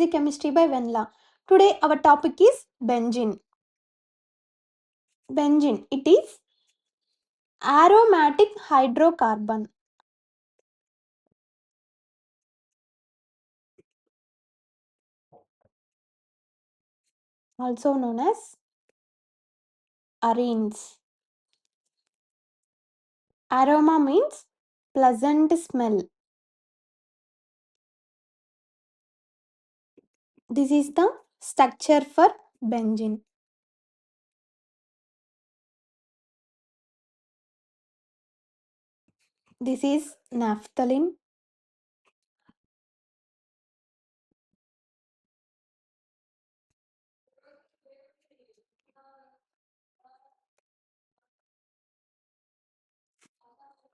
Easy Chemistry by Venla. Today our topic is benzene. Benzene, it is aromatic hydrocarbon. Also known as arenes. Aroma means pleasant smell. This is the structure for benzene. This is naphthalene.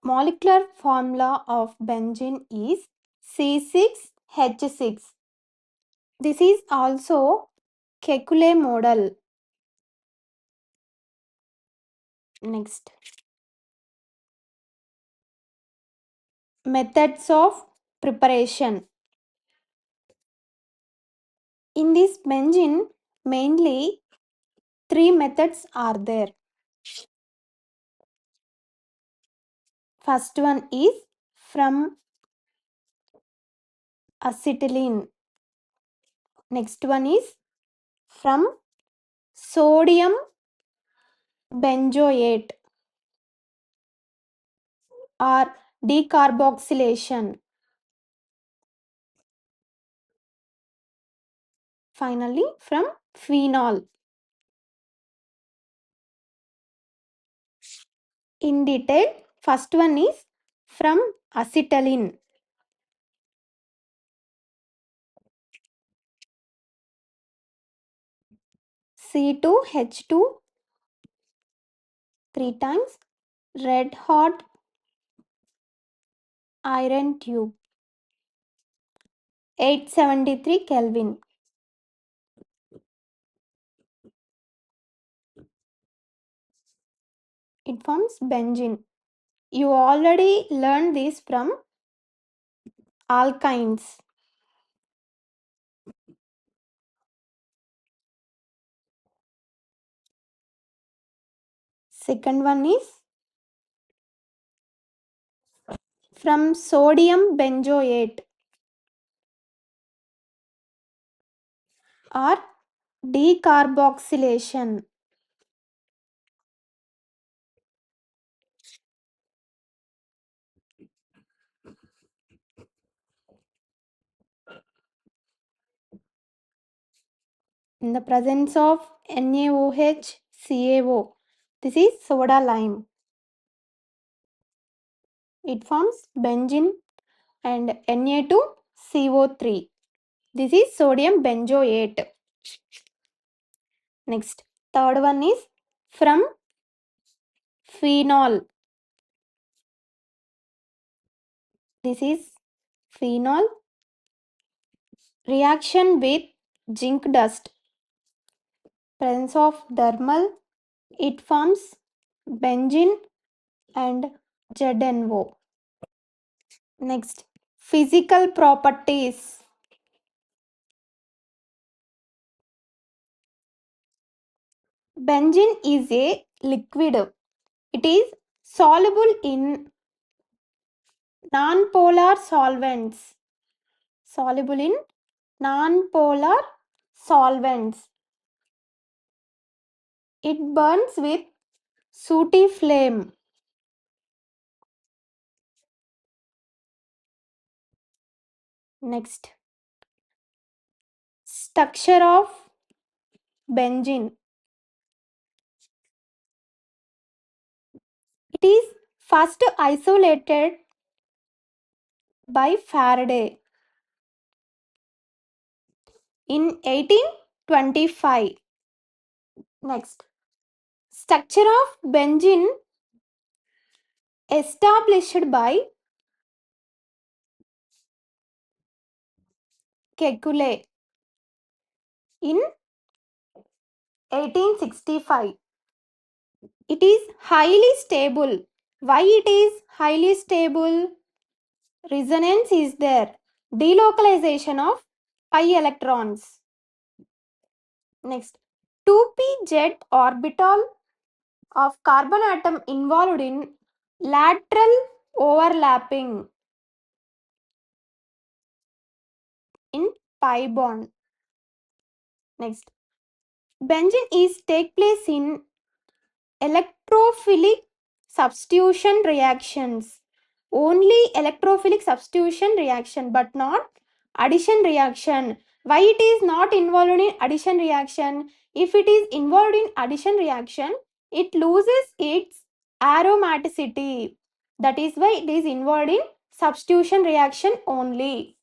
Molecular formula of benzene is C6H6. This is also Kekulé model. Next, methods of preparation. In this benzene, mainly three methods are there. First one is from acetylene. Next one is from sodium benzoate or decarboxylation. Finally, from phenol. In detail, first one is from acetylene. C2H2 3 times red hot iron tube 873 Kelvin. It forms benzene. You already learned this from alkynes. Second one is from sodium benzoate or decarboxylation. In the presence of NaOH, CaO, this is soda lime. It forms benzene and Na2CO3. This is sodium benzoate. Next, third one is from phenol. This is phenol. Reaction with zinc dust. Presence of thermal. It forms benzene and ZNO. Next, physical properties. Benzene is a liquid. It is soluble in nonpolar solvents. Soluble in nonpolar solvents. It burns with sooty flame. Next, structure of benzene. It is first isolated by Faraday in 1825. Next, structure of benzene established by Kekulé in 1865. It is highly stable. Why it is highly stable? Resonance is there. Delocalization of pi electrons. Next, 2p jet orbital of carbon atom involved in lateral overlapping in pi bond. Next, benzene is take place in electrophilic substitution reactions. Only electrophilic substitution reaction but not addition reaction. Why it is not involved in addition reaction? If it is involved in addition reaction, it loses its aromaticity. That is why it is involved in substitution reaction only.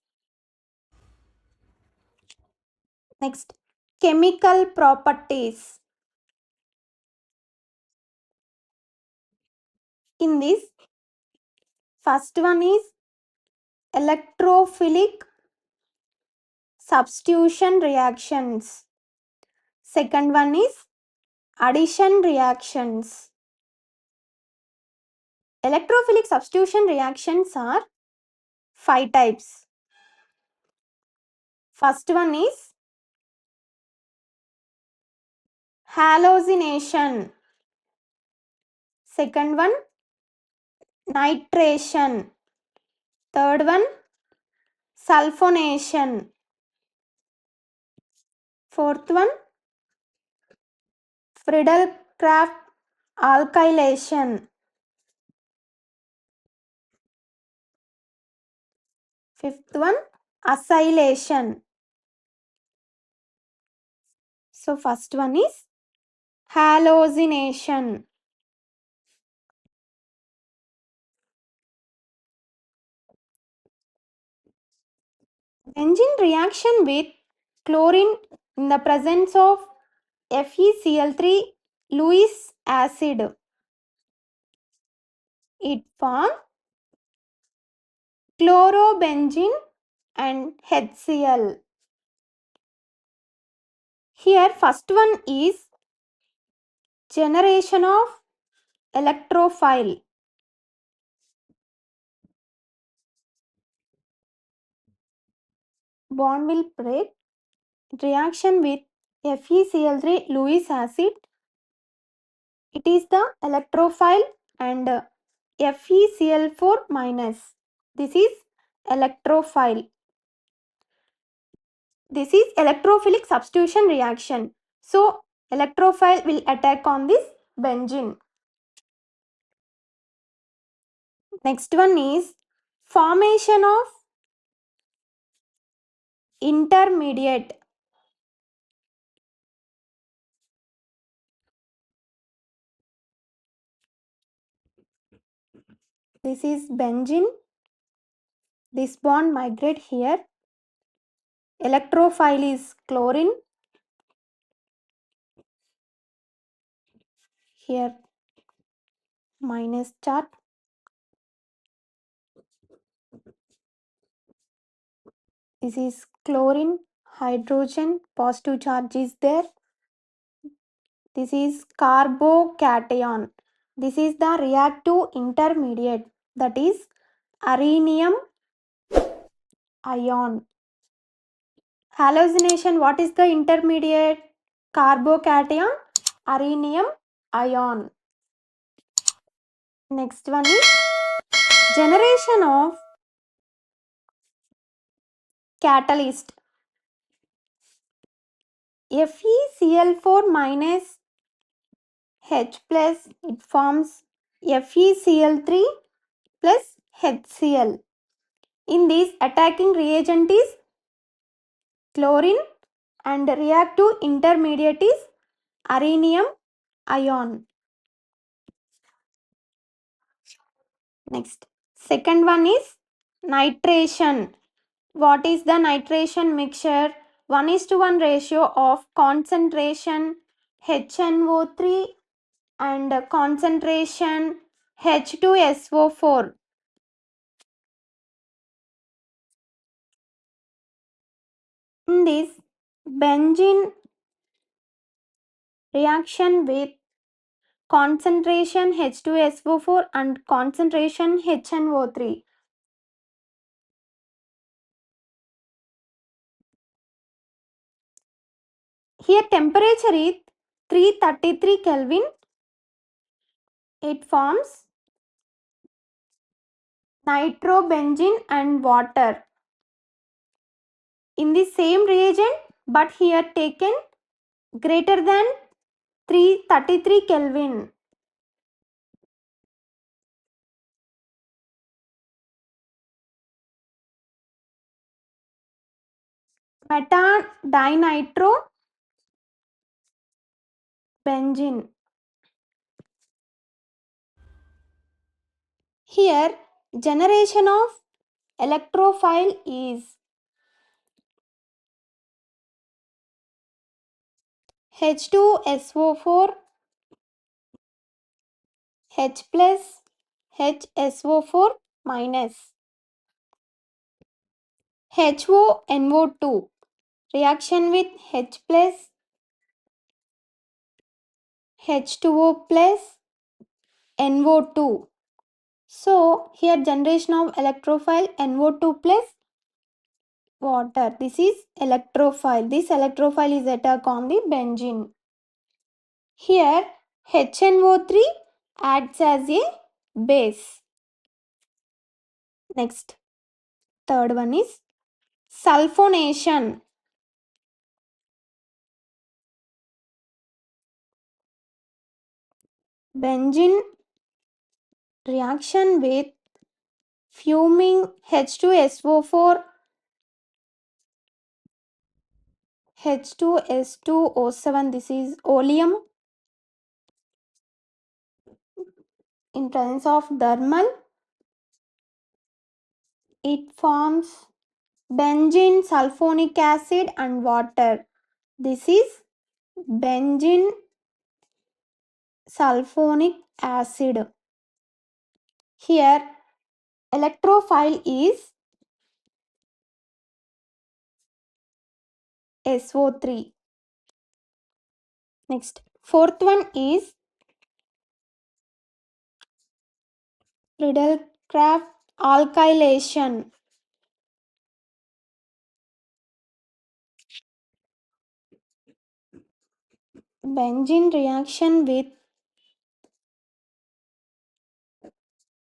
Next, chemical properties. In this, first one is electrophilic substitution reactions. Second one is addition reactions. Electrophilic substitution reactions are 5 types. First one is halogenation. Second one, nitration. Third one, sulfonation. Fourth one, Friedel Crafts alkylation. Fifth one, acylation. So first one is halogenation. Benzene reaction with chlorine in the presence of FeCl3 Lewis acid. It forms chlorobenzene and HCl. Here first one is generation of electrophile. Bond will break. Reaction with FeCl3 Lewis acid. It is the electrophile and FeCl4 minus. This is electrophile. This is electrophilic substitution reaction. So, electrophile will attack on this benzene. Next one is formation of intermediate. This is benzene. This bond migrate here. Electrophile is chlorine. Here minus charge. This is chlorine, hydrogen, positive charge is there. This is carbocation. This is the reactive intermediate, that is arenium ion. Halogenation, what is the intermediate? Carbocation, arenium ion. Next one is generation of catalyst. FeCl4 minus H plus, it forms FeCl3 plus HCl. In this, attacking reagent is chlorine and reactive intermediate is arenium ion. Next, second one is nitration. What is the nitration mixture? 1:1 ratio of concentration HNO3 and concentration H2SO4. In this, benzene reaction with concentration H2SO4 and concentration HNO3. Here temperature is 333 Kelvin. It forms nitrobenzene and water in the same reagent, but here taken greater than 333 Kelvin. Metadinitrobenzene. Here generation of electrophile is H2SO4, H plus, HSO4 minus, HONO2 reaction with H plus, H2O plus, NO2. So here generation of electrophile NO2 plus water. This is electrophile. This electrophile is attack on the benzene. Here HNO3 acts as a base. Next, third one is sulfonation. Benzene reaction with fuming H2SO4, H2S2O7. This is oleum. In presence of thermal, it forms benzene, sulfonic acid and water. This is benzene sulfonic acid. Here electrophile is SO3. Next, fourth one is Friedel Crafts alkylation. Benzene reaction with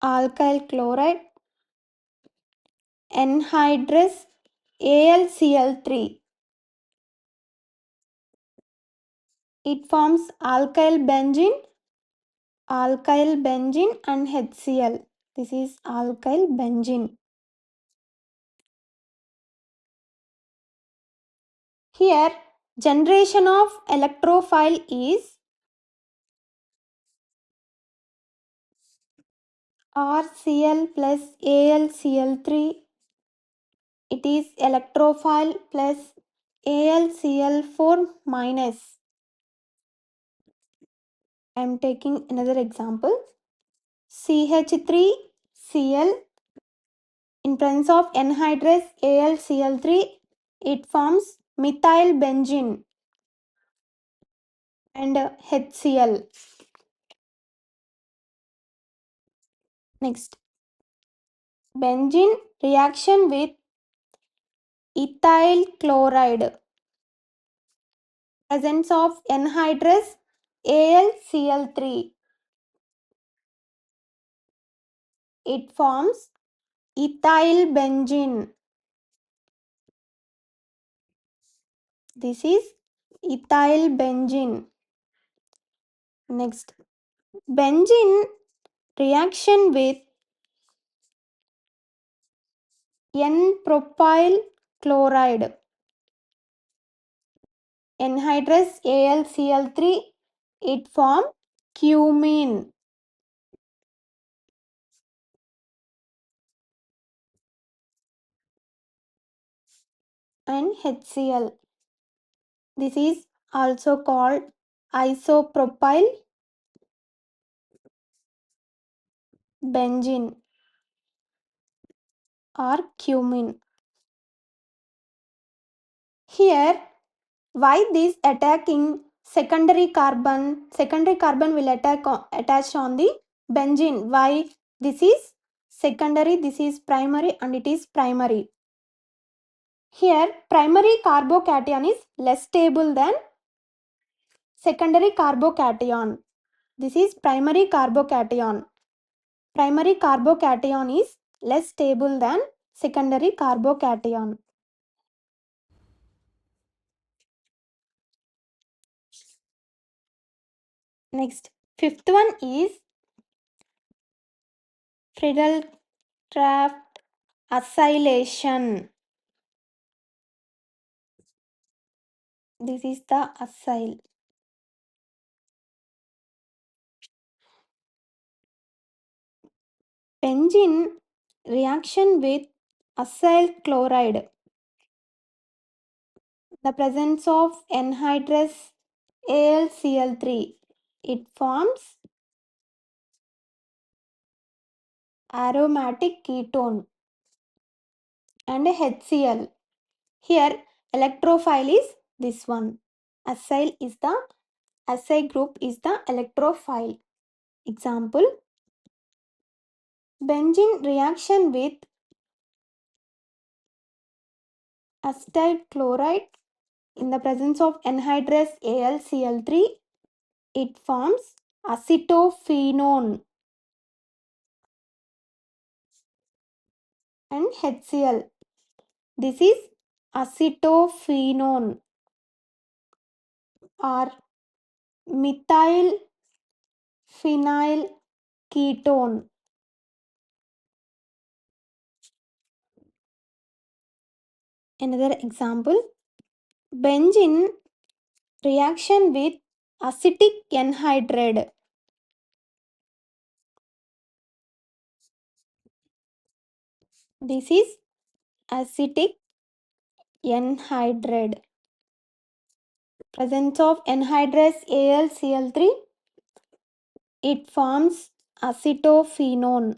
alkyl chloride, anhydrous AlCl3. It forms alkyl benzene and HCl. This is alkyl benzene. Here generation of electrophile is RCl plus AlCl3. It is electrophile plus AlCl4 minus. I am taking another example. CH3Cl in presence of anhydrous AlCl3, it forms methyl benzene and HCl. Next, benzene reaction with ethyl chloride. Presence of anhydrous AlCl3. It forms ethyl benzene. This is ethyl benzene. Next, benzene reaction with N-propyl chloride. Anhydrous AlCl3, it forms cumene. And HCl. This is also called isopropyl benzene or cumene. Here, why this attacking secondary carbon? Secondary carbon will attach on the benzene. Why? This is secondary, this is primary, and it is primary. Here, primary carbocation is less stable than secondary carbocation. This is primary carbocation. Primary carbocation is less stable than secondary carbocation. Next, fifth one is Friedel Crafts acylation. This is the acyl. Benzene reaction with acyl chloride. The presence of anhydrous AlCl3. It forms aromatic ketone and HCl. Here electrophile is this one. Acyl group is the electrophile. Example, benzene reaction with acetyl chloride in the presence of anhydrous AlCl3, it forms acetophenone and HCl. This is acetophenone or methyl phenyl ketone. Another example, benzene reaction with acetic anhydride. This is acetic anhydride. Presence of anhydrous AlCl3, it forms acetophenone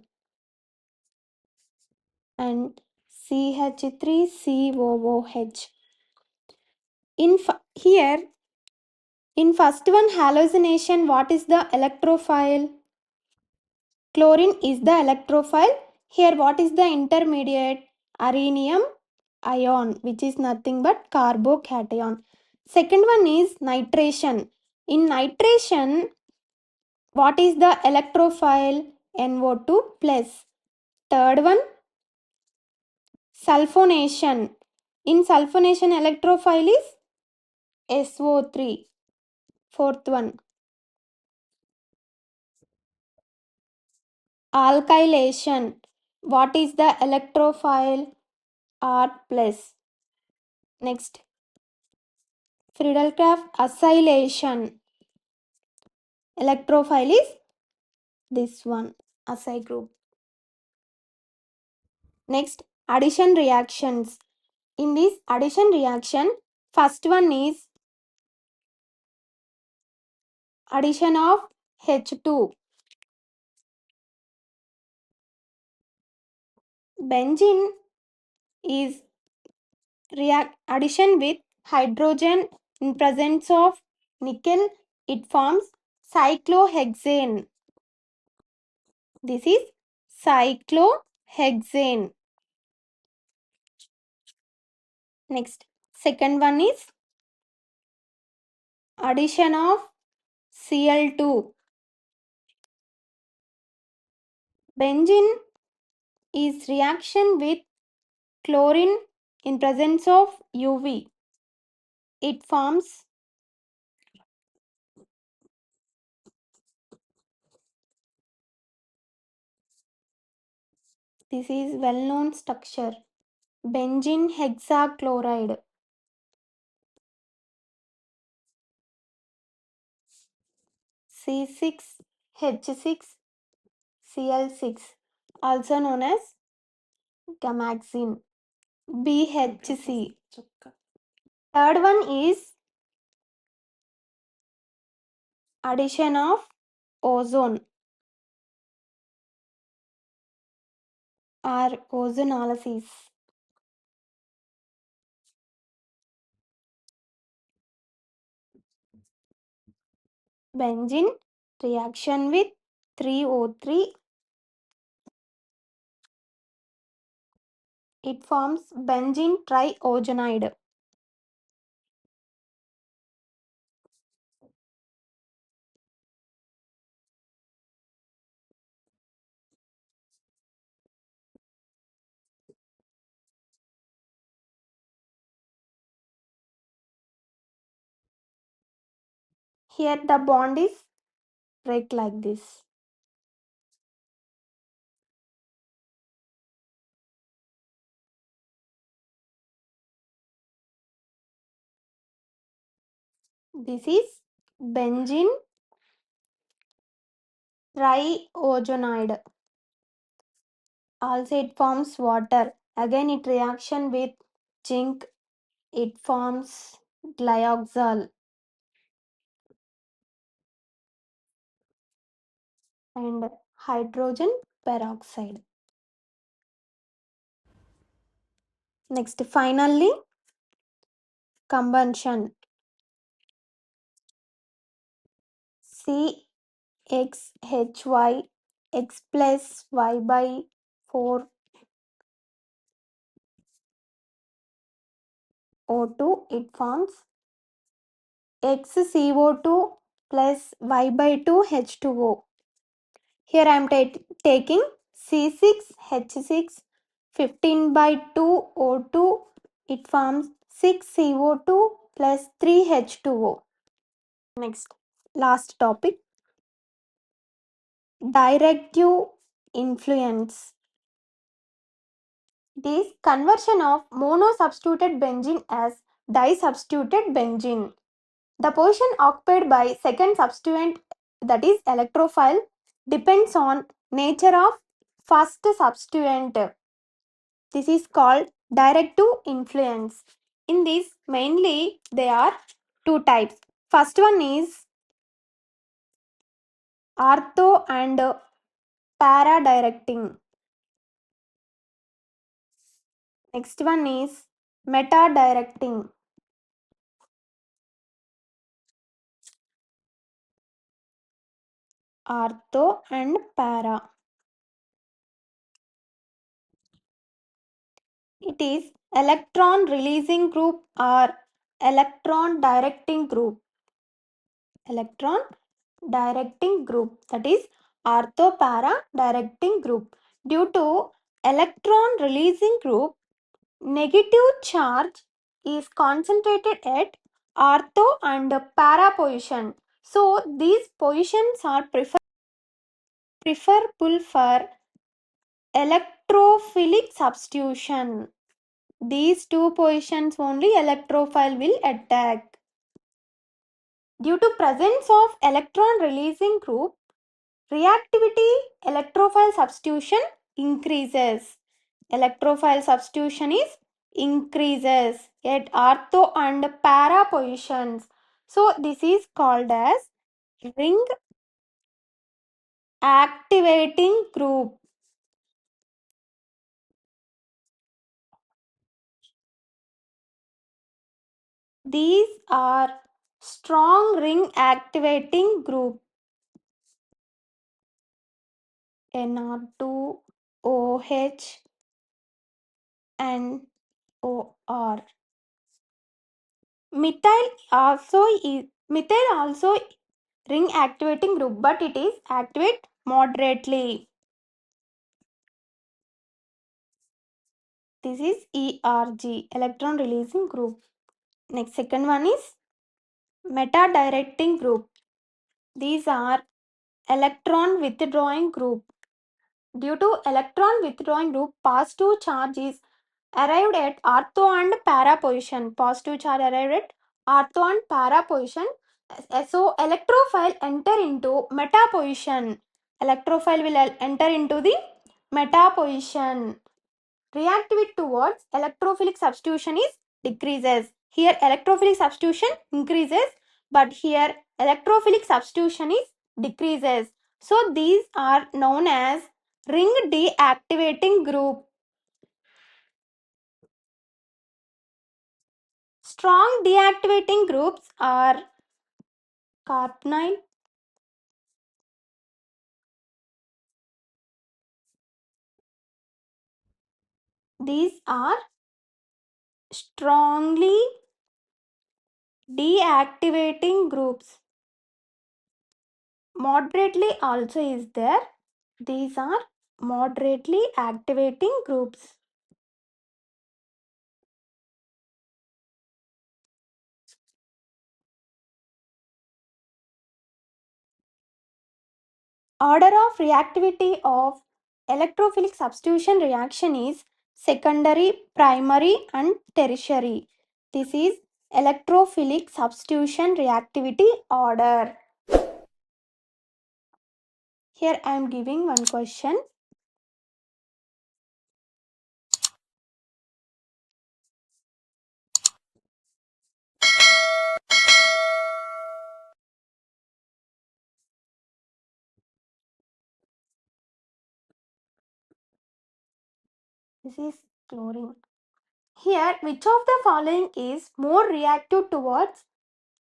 and CH3COOH. Here, in first one halogenation, what is the electrophile? Chlorine is the electrophile. Here, what is the intermediate? Arenium ion, which is nothing but carbocation. Second one is nitration. In nitration, what is the electrophile? NO2 plus. Third one, sulfonation. In sulfonation, electrophile is SO3. Fourth one, alkylation. What is the electrophile? R plus. Next, Friedel Crafts acylation. Electrophile is this one, acyl group. Next, addition reactions. In this addition reaction, first one is addition of H2. Benzene is addition with hydrogen in presence of nickel. It forms cyclohexane. This is cyclohexane. Next, second one is addition of Cl2. Benzene is reaction with chlorine in presence of UV. It forms this is well-known structure, benzene hexachloride. C6H6Cl6, also known as gamaxine, BHC. Third one is addition of ozone or ozonolysis. Benzene reaction with 3O3. It forms benzene triogenide. Here the bond is break like this. This is benzene trioxide. Also it forms water. Again it reaction with zinc. It forms glyoxal and hydrogen peroxide. Next, finally, combustion. CXHY X plus Y by 4 O2. It forms XCO2 plus Y by 2 H2O. Here I am taking C6H6 15 by 2 O2. It forms 6CO2 plus 3 H2O. Next, last topic, directive influence. This conversion of monosubstituted benzene as disubstituted benzene. The position occupied by second substituent, that is electrophile, depends on nature of first substituent. This is called directive influence. In this, mainly there are two types. First one is ortho and para directing. Next one is meta directing. Ortho and para. It is electron releasing group or electron directing group. Electron directing group, that is ortho para directing group. Due to electron releasing group, negative charge is concentrated at ortho and para position. So these positions are preferable for electrophilic substitution. These two positions only electrophile will attack. Due to presence of electron releasing group, reactivity electrophile substitution increases. Electrophile substitution is increases at ortho and para positions. So this is called as ring activating group. These are strong ring activating group. NR2, OH and OR. Methyl also ring activating group, but it is activate moderately. This is ERG, electron releasing group. Next, second one is meta directing group. These are electron withdrawing group. Due to electron withdrawing group, positive charge is arrived at ortho and para position. Positive charge arrived at ortho and para position. So electrophile enter into meta position. Electrophile will enter into the meta position. Reactivity towards electrophilic substitution is decreases. Here electrophilic substitution increases, but here electrophilic substitution is decreases. So these are known as ring deactivating group. Strong deactivating groups are carbonyl, these are strongly deactivating groups. Moderately also is there. These are moderately activating groups. Order of reactivity of electrophilic substitution reaction is secondary, primary and tertiary. This is electrophilic substitution reactivity order. Here I am giving one question. This is chlorine. Here, which of the following is more reactive towards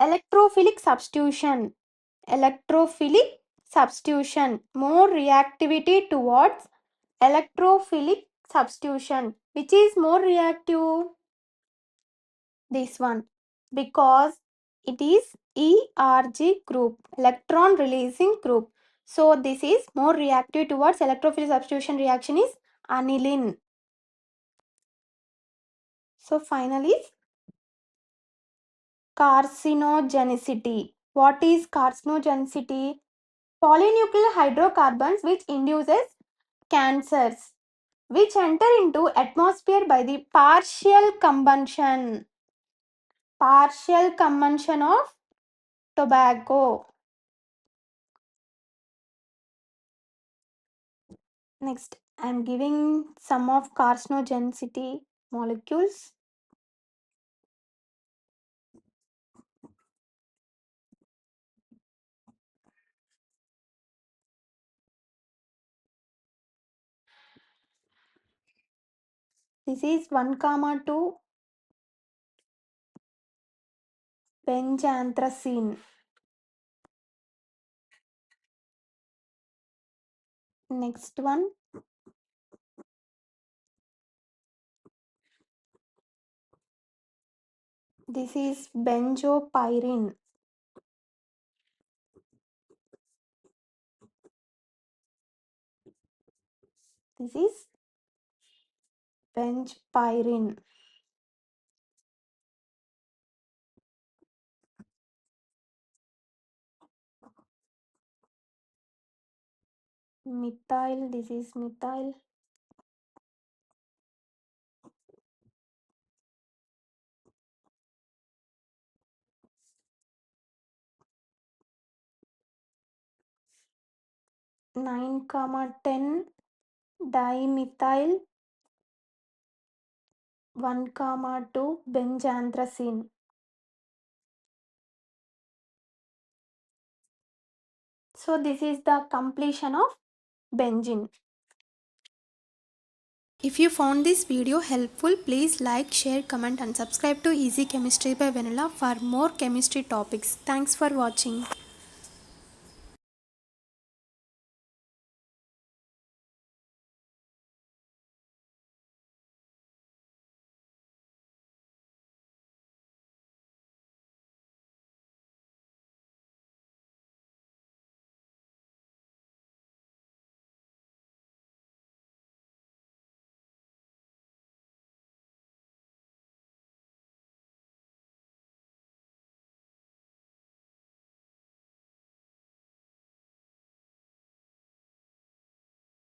electrophilic substitution? Electrophilic substitution. More reactivity towards electrophilic substitution. Which is more reactive? This one. Because it is ERG group, electron releasing group. So this is more reactive towards electrophilic substitution reaction is aniline. So finally, carcinogenicity. What is carcinogenicity? Polynuclear hydrocarbons which induces cancers, which enter into atmosphere by the partial combustion of tobacco. Next, I am giving some of carcinogenicity molecules. This is 1,2 benzanthracene. Next one, this is benzopyrene. This is benzpyrene. Methyl, this is methyl. Nine comma 10 dimethyl 1,2 benzanthracene. So this is the completion of benzene. If you found this video helpful, please like, share, comment and subscribe to Easy Chemistry by Vanilla for more chemistry topics. Thanks for watching.